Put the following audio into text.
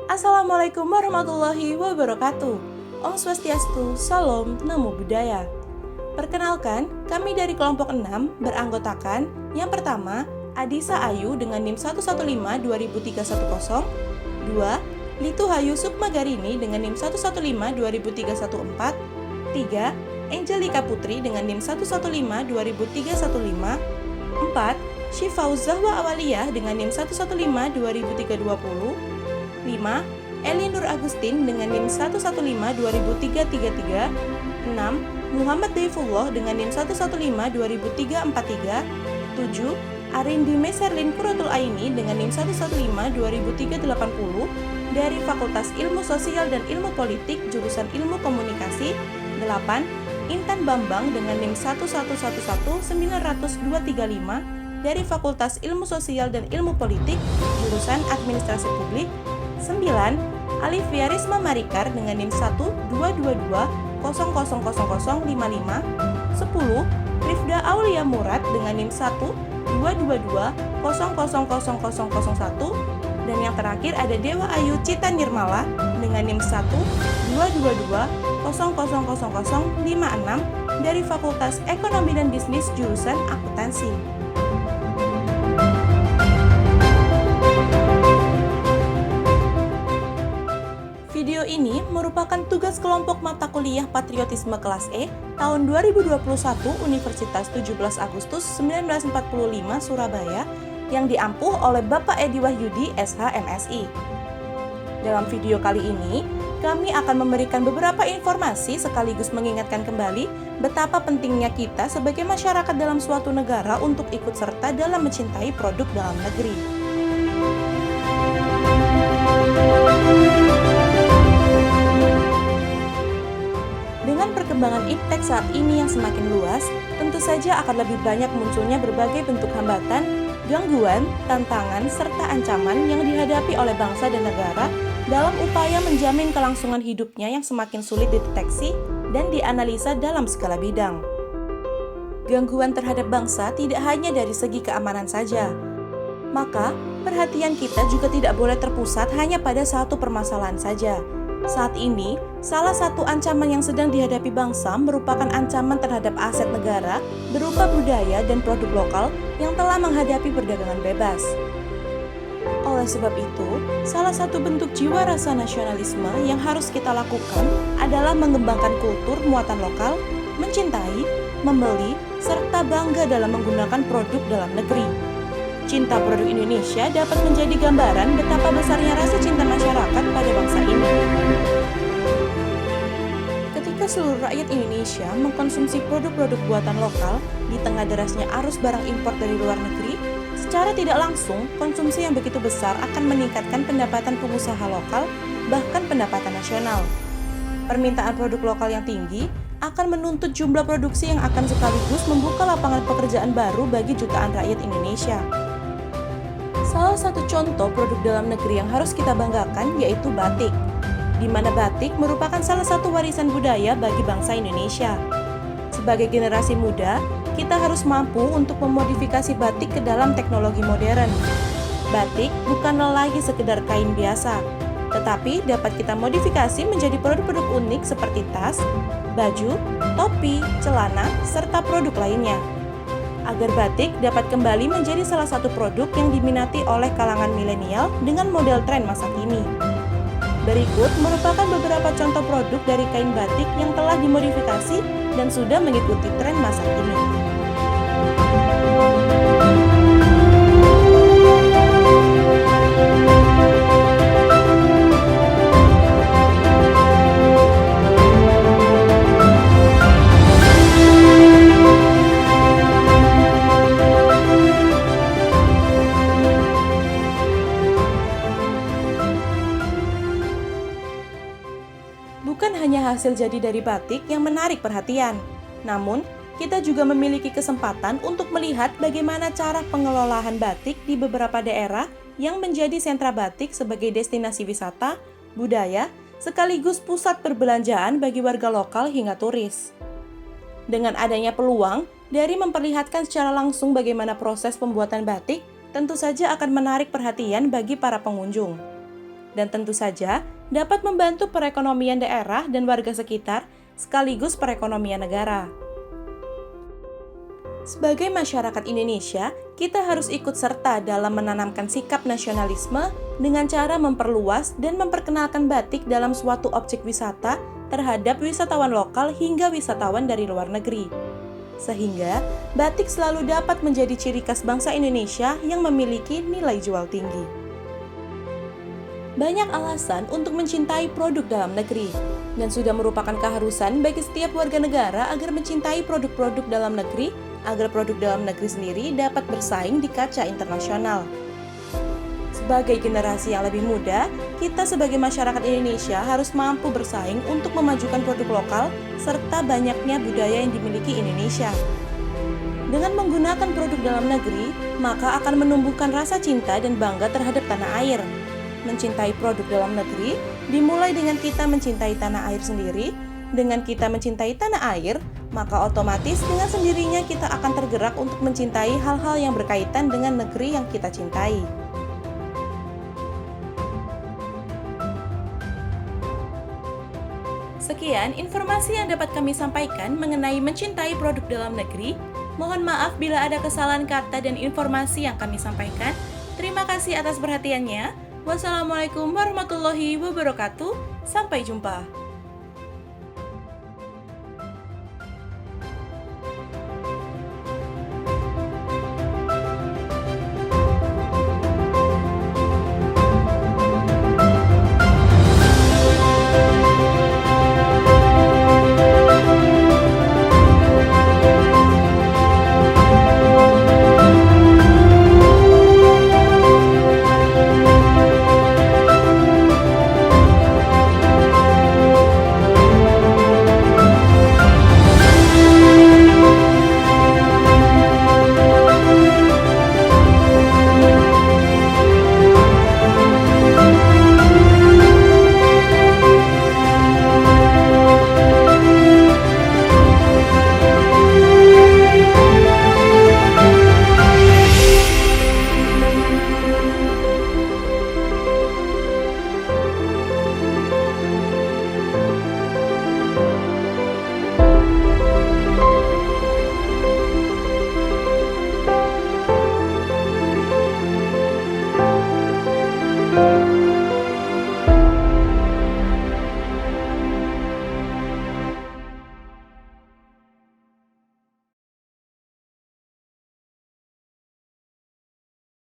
Assalamualaikum warahmatullahi wabarakatuh. Om Swastiastu, Salam, Namo Buddhaya. Perkenalkan, kami dari kelompok 6 beranggotakan yang pertama, Adisa Ayu dengan NIM 115-20310, 2. Litu Hayu Sukmagarini dengan NIM 115-20314, 3. Angelika Putri dengan NIM 115-20315, 4. Syifauz Zahwa Awaliyah dengan NIM 115-2320, 5. Eli Nur Agustin dengan NIM 115-20333, 6. Muhammad Daifullah dengan NIM 115-20343, 7. Arindi Meserlin Quratul Aini dengan NIM 115-20380 dari Fakultas Ilmu Sosial dan Ilmu Politik jurusan Ilmu Komunikasi, 8. Intan Bambang dengan NIM 111190235 dari Fakultas Ilmu Sosial dan Ilmu Politik jurusan Administrasi Publik, 9. Alivia Risma Marikar dengan NIM 122200055, 10. Rifda Aulia Murad dengan NIM 122200001, dan yang terakhir ada Dewa Ayu Cita Nirmala dengan NIM 122200056 dari Fakultas Ekonomi dan Bisnis jurusan Akuntansi. Video ini merupakan tugas kelompok mata kuliah Patriotisme kelas E tahun 2021 Universitas 17 Agustus 1945 Surabaya yang diampuh oleh Bapak Edi Wahyudi SH MSI. Dalam video kali ini, kami akan memberikan beberapa informasi sekaligus mengingatkan kembali betapa pentingnya kita sebagai masyarakat dalam suatu negara untuk ikut serta dalam mencintai produk dalam negeri. Dengan perkembangan iptek saat ini yang semakin luas, tentu saja akan lebih banyak munculnya berbagai bentuk hambatan, gangguan, tantangan, serta ancaman yang dihadapi oleh bangsa dan negara dalam upaya menjamin kelangsungan hidupnya yang semakin sulit dideteksi dan dianalisa dalam segala bidang. Gangguan terhadap bangsa tidak hanya dari segi keamanan saja, maka perhatian kita juga tidak boleh terpusat hanya pada satu permasalahan saja. Saat ini, salah satu ancaman yang sedang dihadapi bangsa merupakan ancaman terhadap aset negara berupa budaya dan produk lokal yang telah menghadapi perdagangan bebas. Oleh sebab itu, salah satu bentuk jiwa rasa nasionalisme yang harus kita lakukan adalah mengembangkan kultur muatan lokal, mencintai, membeli, serta bangga dalam menggunakan produk dalam negeri. Cinta produk Indonesia dapat menjadi gambaran betapa besarnya rasa cinta masyarakat pada bangsa ini. Ketika seluruh rakyat Indonesia mengkonsumsi produk-produk buatan lokal di tengah derasnya arus barang impor dari luar negeri, secara tidak langsung konsumsi yang begitu besar akan meningkatkan pendapatan pengusaha lokal, bahkan pendapatan nasional. Permintaan produk lokal yang tinggi akan menuntut jumlah produksi yang akan sekaligus membuka lapangan pekerjaan baru bagi jutaan rakyat Indonesia. Salah satu contoh produk dalam negeri yang harus kita banggakan yaitu batik, di mana batik merupakan salah satu warisan budaya bagi bangsa Indonesia. Sebagai generasi muda, kita harus mampu untuk memodifikasi batik ke dalam teknologi modern. Batik bukanlah lagi sekedar kain biasa, tetapi dapat kita modifikasi menjadi produk-produk unik seperti tas, baju, topi, celana, serta produk lainnya. Agar batik dapat kembali menjadi salah satu produk yang diminati oleh kalangan milenial dengan model tren masa kini. Berikut merupakan beberapa contoh produk dari kain batik yang telah dimodifikasi dan sudah mengikuti tren masa kini. Bukan hanya hasil jadi dari batik yang menarik perhatian, namun kita juga memiliki kesempatan untuk melihat bagaimana cara pengelolaan batik di beberapa daerah yang menjadi sentra batik sebagai destinasi wisata, budaya, sekaligus pusat perbelanjaan bagi warga lokal hingga turis. Dengan adanya peluang, Dari memperlihatkan secara langsung bagaimana proses pembuatan batik, tentu saja akan menarik perhatian bagi para pengunjung. Dan tentu saja dapat membantu perekonomian daerah dan warga sekitar, sekaligus perekonomian negara. Sebagai masyarakat Indonesia, kita harus ikut serta dalam menanamkan sikap nasionalisme dengan cara memperluas dan memperkenalkan batik dalam suatu objek wisata terhadap wisatawan lokal hingga wisatawan dari luar negeri. Sehingga, batik selalu dapat menjadi ciri khas bangsa Indonesia yang memiliki nilai jual tinggi. Banyak alasan untuk mencintai produk dalam negeri, dan sudah merupakan keharusan bagi setiap warga negara agar mencintai produk-produk dalam negeri, agar produk dalam negeri sendiri dapat bersaing di kaca internasional. Sebagai generasi yang lebih muda, kita sebagai masyarakat Indonesia harus mampu bersaing untuk memajukan produk lokal serta banyaknya budaya yang dimiliki Indonesia. Dengan menggunakan produk dalam negeri, maka akan menumbuhkan rasa cinta dan bangga terhadap tanah air. Mencintai produk dalam negeri dimulai dengan kita mencintai tanah air sendiri. Dengan kita mencintai tanah air, maka otomatis dengan sendirinya kita akan tergerak untuk mencintai hal-hal yang berkaitan dengan negeri yang kita cintai. Sekian informasi yang dapat kami sampaikan mengenai mencintai produk dalam negeri. Mohon maaf bila ada kesalahan kata dan informasi yang kami sampaikan. Terima kasih atas perhatiannya. Wassalamualaikum warahmatullahi wabarakatuh. Sampai jumpa.